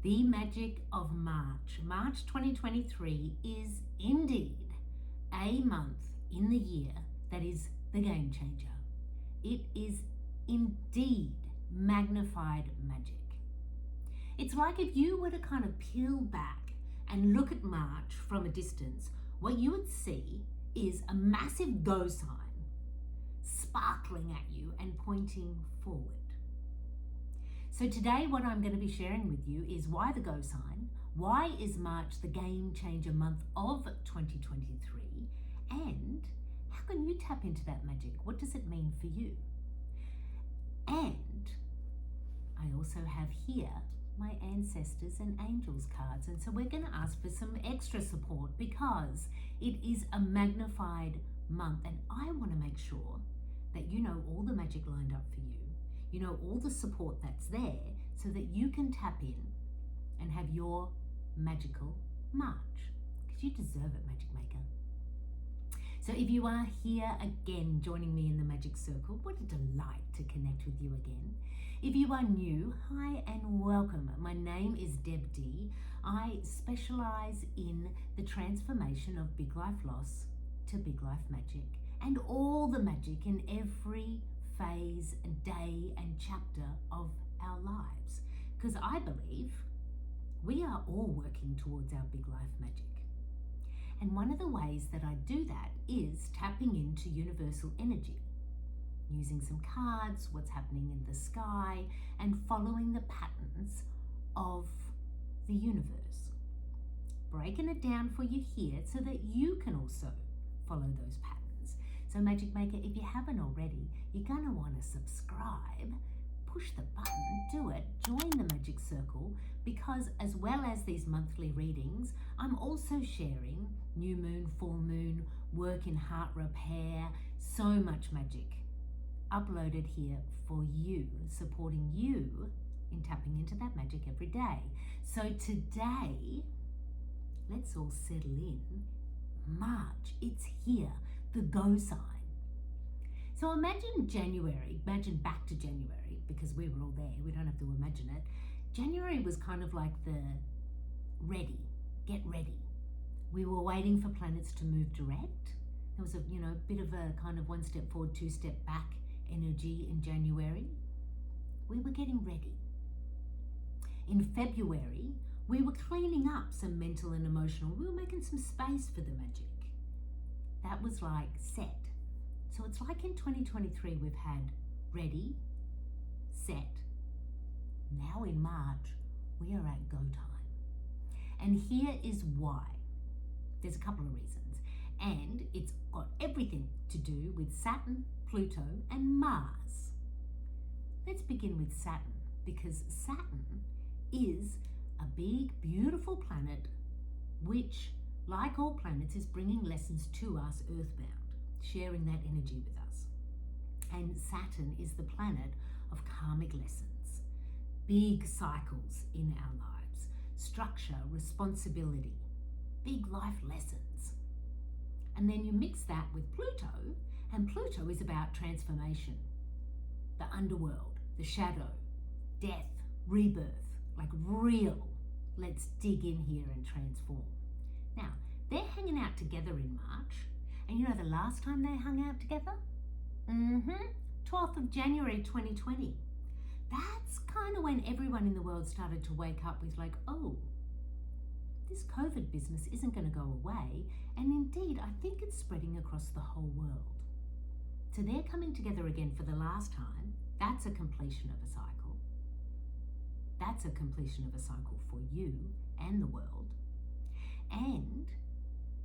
The magic of March. March 2023 is indeed a month in the year that is the game changer. It is indeed magnified magic. It's like if you were to kind of peel back and look at March from a distance, what you would see is a massive go sign sparkling at you and pointing forward. So today what I'm going to be sharing with you is why the go sign, why is March the game changer month of 2023, and how can you tap into that magic? What does it mean for you? And I also have here my ancestors and angels cards, and so we're going to ask for some extra support because it is a magnified month, and I want to make sure that you know all the magic lined up for you. You know all the support that's there so that you can tap in and have your magical March, because you deserve it, Magic Maker. So if you are here again joining me in the Magic Circle, what a delight to connect with you again. If you are new, hi and welcome. My name is Deb D. I specialize in the transformation of big life loss to big life magic and all the magic in every phase and day and chapter of our lives, because I believe we are all working towards our big life magic. And one of the ways that I do that is tapping into universal energy, using some cards, what's happening in the sky, and following the patterns of the universe, breaking it down for you here so that you can also follow those patterns. So Magic Maker, if you haven't already, you're going to want to subscribe, push the button, do it, join the Magic Circle, because as well as these monthly readings, I'm also sharing new moon, full moon, work in heart repair, so much magic uploaded here for you, supporting you in tapping into that magic every day. So today, let's all settle in. March, it's here, the go sign. So imagine January, imagine back to January, because we were all there, we don't have to imagine it. January was kind of like the ready, get ready. We were waiting for planets to move direct. There was a bit of a kind of one step forward, two step back energy in January. We were getting ready. In February, we were cleaning up some mental and emotional. We were making some space for the magic. That was like set. So it's like in 2023, we've had ready, set. Now in March, we are at go time. And here is why. There's a couple of reasons. And it's got everything to do with Saturn, Pluto, and Mars. Let's begin with Saturn, because Saturn is a big, beautiful planet, which, like all planets, is bringing lessons to us earthbound, sharing that energy with us. And Saturn is the planet of karmic lessons, big cycles in our lives, structure, responsibility, big life lessons. And then you mix that with Pluto, and Pluto is about transformation, the underworld, the shadow, death, rebirth, like real, let's dig in here and transform. Now, they're hanging out together in March, and you know the last time they hung out together? 12th of January 2020. That's kind of when everyone in the world started to wake up with like, oh, this COVID business isn't going to go away, and indeed, I think it's spreading across the whole world. So they're coming together again for the last time. That's a completion of a cycle. That's a completion of a cycle for you and the world. And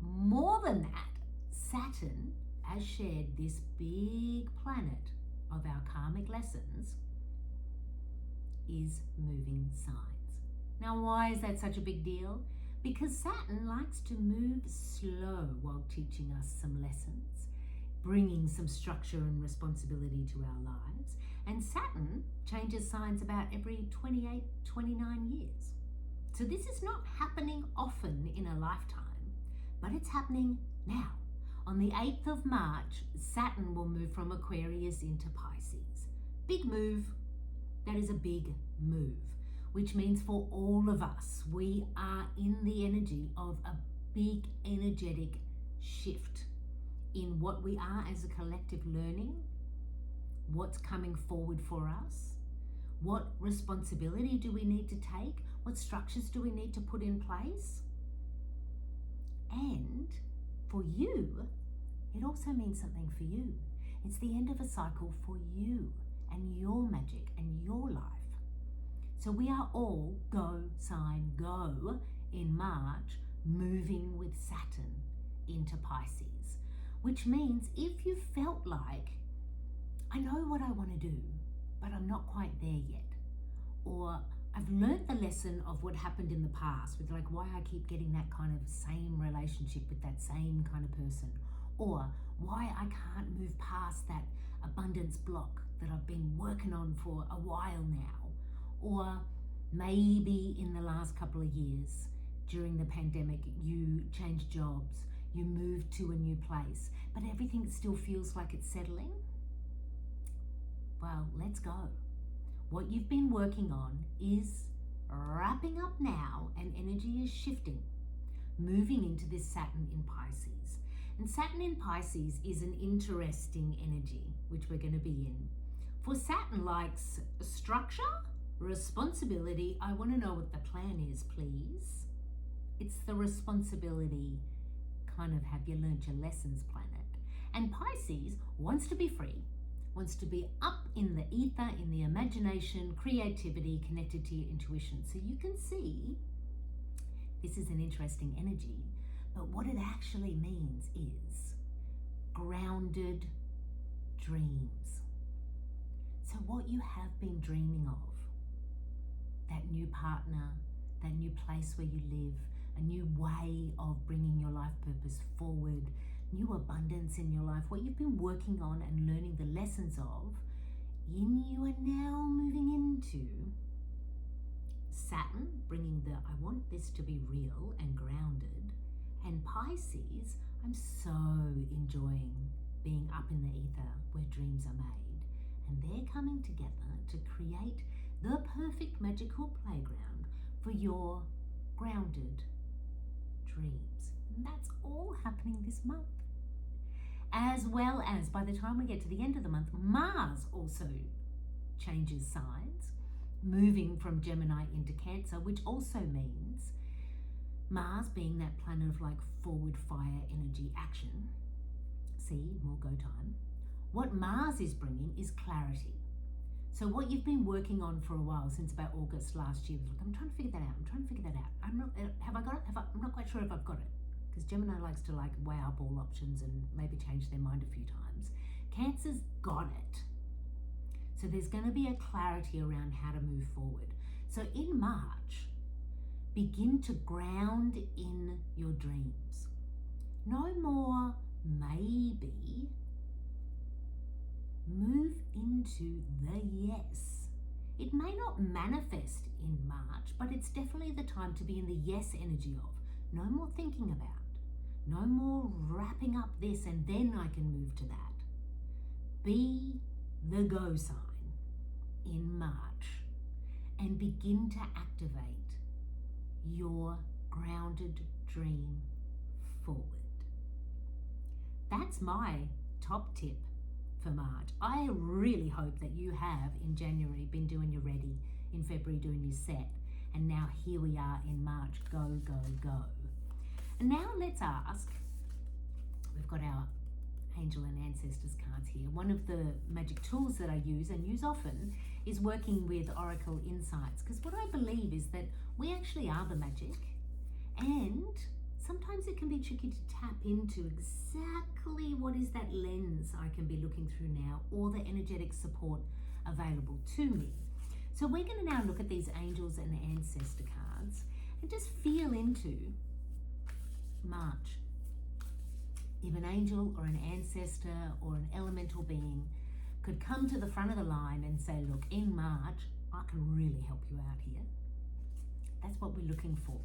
more than that, Saturn, as shared, this big planet of our karmic lessons, is moving signs. Now, why is that such a big deal? Because Saturn likes to move slow while teaching us some lessons, bringing some structure and responsibility to our lives. And Saturn changes signs about every 28, 29 years. So this is not happening often in a lifetime, but it's happening now. On the 8th of March, Saturn will move from Aquarius into Pisces. Big move. That is a big move. which means for all of us, we are in the energy of a big energetic shift in what we are as a collective learning, what's coming forward for us, what responsibility do we need to take, what structures do we need to put in place. And for you, it also means something for you. It's the end of a cycle for you and your magic and your life. So we are all go, sign, go in March, moving with Saturn into Pisces, which means if you felt like, I know what I want to do, but I'm not quite there yet, or I've learnt the lesson of what happened in the past with like why I keep getting that kind of same relationship with that same kind of person, or why I can't move past that abundance block that I've been working on for a while now, or maybe in the last couple of years during the pandemic you changed jobs, you moved to a new place, but everything still feels like it's settling. Well, let's go. What you've been working on is wrapping up now, and energy is shifting, moving into this Saturn in Pisces. And Saturn in Pisces is an interesting energy, which we're going to be in. For Saturn likes structure, responsibility. I want to know what the plan is, please. It's the responsibility, kind of have you learnt your lessons planet. And Pisces wants to be free, wants to be up in the ether, in the imagination, creativity, connected to your intuition. So you can see this is an interesting energy, but what it actually means is grounded dreams. So what you have been dreaming of, that new partner, that new place where you live, a new way of bringing your life purpose forward, new abundance in your life, what you've been working on and learning the lessons of, you are now moving into Saturn, bringing the I want this to be real and grounded, and Pisces, I'm so enjoying being up in the ether where dreams are made, and they're coming together to create the perfect magical playground for your grounded dreams. And that's all happening this month. As well as, by the time we get to the end of the month, Mars also changes signs, moving from Gemini into Cancer, which also means Mars being that planet of like forward fire energy action. See, more go time. What Mars is bringing is clarity. So what you've been working on for a while, since about August last year, was like, I'm trying to figure that out. I'm not, have I got it? I'm not quite sure if I've got it. Because Gemini likes to like weigh up all options and maybe change their mind a few times. Cancer's got it. So there's going to be a clarity around how to move forward. So in March, begin to ground in your dreams. No more maybe. Move into the yes. It may not manifest in March, but it's definitely the time to be in the yes energy of no more thinking about, no more wrapping up this and then I can move to that. Be the go sign in March and begin to activate your grounded dream forward. That's my top tip for March. I really hope that you have in January been doing your ready, in February doing your set, and now here we are in March, go, go, go. And now let's ask, we've got our angel and ancestors cards here. One of the magic tools that I use and use often is working with Oracle Insights, because what I believe is that we actually are the magic, and sometimes it can be tricky to tap into exactly what is that lens I can be looking through now, or the energetic support available to me. So we're going to now look at these angels and ancestor cards and just feel into March. If an angel or an ancestor or an elemental being could come to the front of the line and say, look, in March, I can really help you out here. That's what we're looking for.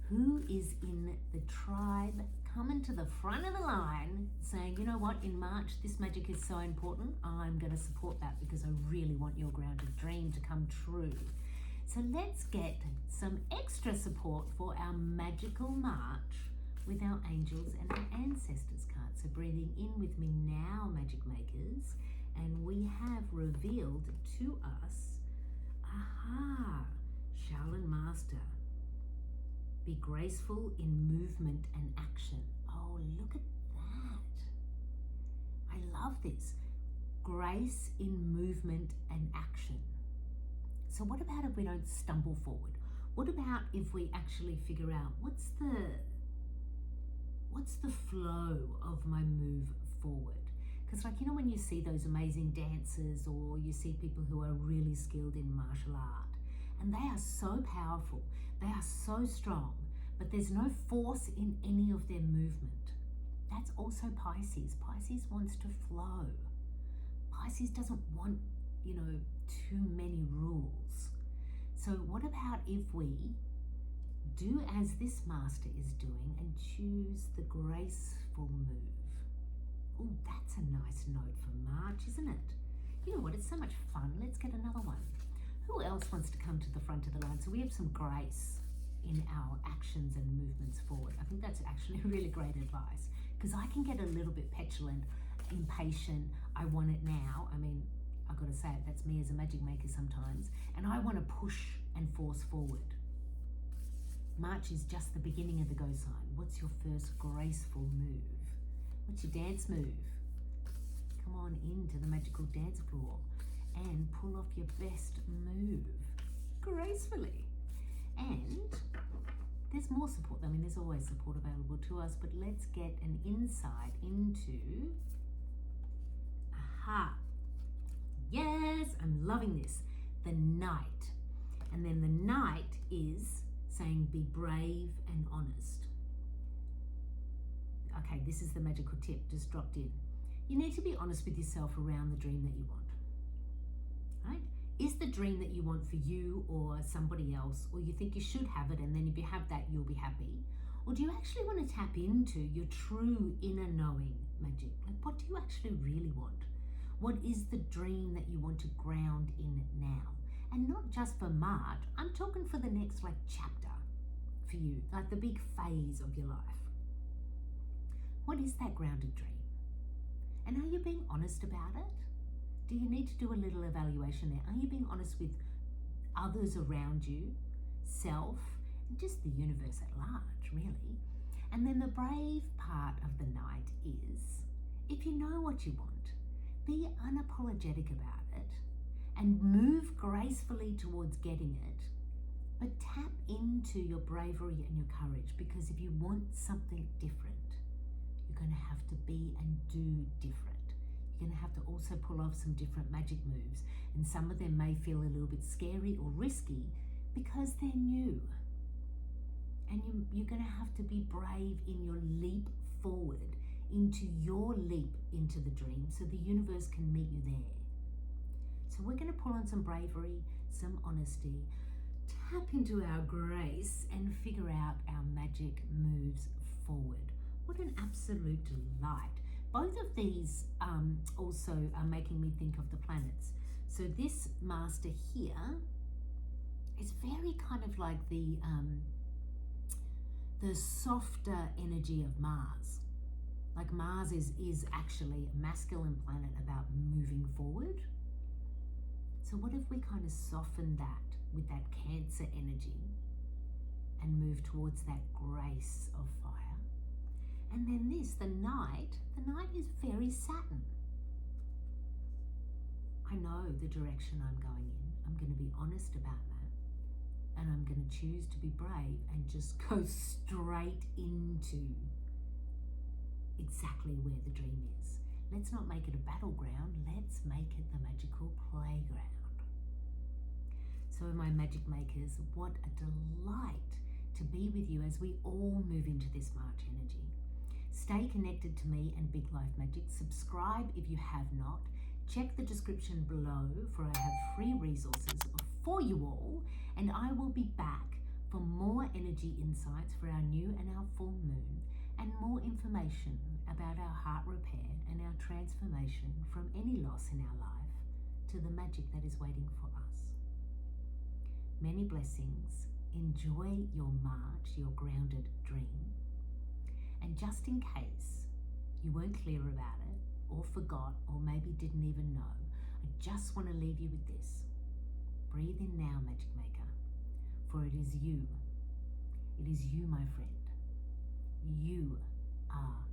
Who is in the tribe coming to the front of the line saying, you know what, in March, this magic is so important, I'm going to support that because I really want your grounded dream to come true. So let's get some extra support for our magical march with our angels and our ancestors cards. So breathing in with me now, magic makers, and we have revealed to us, Shaolin Master. Be graceful in movement and action. Oh, look at that. I love this. Grace in movement and action. So what about if we don't stumble forward? What about if we actually figure out what's the flow of my move forward? Because when you see those amazing dancers, or you see people who are really skilled in martial art, and they are so powerful, they are so strong, but there's no force in any of their movement. That's also Pisces. Pisces wants to flow. Pisces doesn't want, too many rules. So what about if we do as this master is doing and choose the graceful move? Oh, that's a nice note for March, isn't it? You know what? It's so much fun. Let's get another one. Who else wants to come to the front of the line? So we have some grace in our actions and movements forward. I think that's actually really great advice, because I can get a little bit petulant, impatient. I want it now. I've got to say it, that's me as a magic maker sometimes. And I want to push and force forward. March is just the beginning of the go sign. What's your first graceful move? What's your dance move? Come on into the magical dance floor and pull off your best move gracefully. And there's more support. There's always support available to us, but let's get an insight into, yes, I'm loving this, the Knight. And then the Knight is saying be brave and honest. Okay, this is the magical tip just dropped in. You need to be honest with yourself around the dream that you want, right? Is the dream that you want for you or somebody else, or you think you should have it, and then if you have that, you'll be happy? Or do you actually want to tap into your true inner knowing magic? What do you actually really want? What is the dream that you want to ground in now? And not just for March, I'm talking for the next chapter for you, the big phase of your life. What is that grounded dream? And are you being honest about it? Do you need to do a little evaluation there? Are you being honest with others around you, self, and just the universe at large, really? And then the brave part of the Knight is, if you know what you want, be unapologetic about it and move gracefully towards getting it, but tap into your bravery and your courage, because if you want something different, you're going to have to be and do different. You're going to have to also pull off some different magic moves, and some of them may feel a little bit scary or risky because they're new. And you're going to have to be brave in your leap forward into your leap into the dream, so the universe can meet you there. So we're going to pull on some bravery, some honesty, tap into our grace, and figure out our magic moves forward. What an absolute delight. Both of these also are making me think of the planets. So this master here is very kind of like the softer energy of Mars. Like Mars is actually a masculine planet about moving forward. So what if we kind of soften that with that Cancer energy and move towards that grace of fire? And then this, the Knight is very Saturn. I know the direction I'm going in. I'm going to be honest about that. And I'm going to choose to be brave and just go straight into exactly where the dream is. Let's not make it a battleground. Let's make it the magical playground. So my magic makers, what a delight to be with you as we all move into this March energy. Stay connected to me and Big Life Magic. Subscribe if you have not. Check the description below, for I have free resources for you all, and I will be back for more energy insights for our new and our full moon, and more information about our heart repair and our transformation from any loss in our life to the magic that is waiting for us. Many blessings. Enjoy your march, your grounded dream. And just in case you weren't clear about it, or forgot, or maybe didn't even know, I just want to leave you with this. Breathe in now, Magic Maker, for it is you. It is you, my friend. You are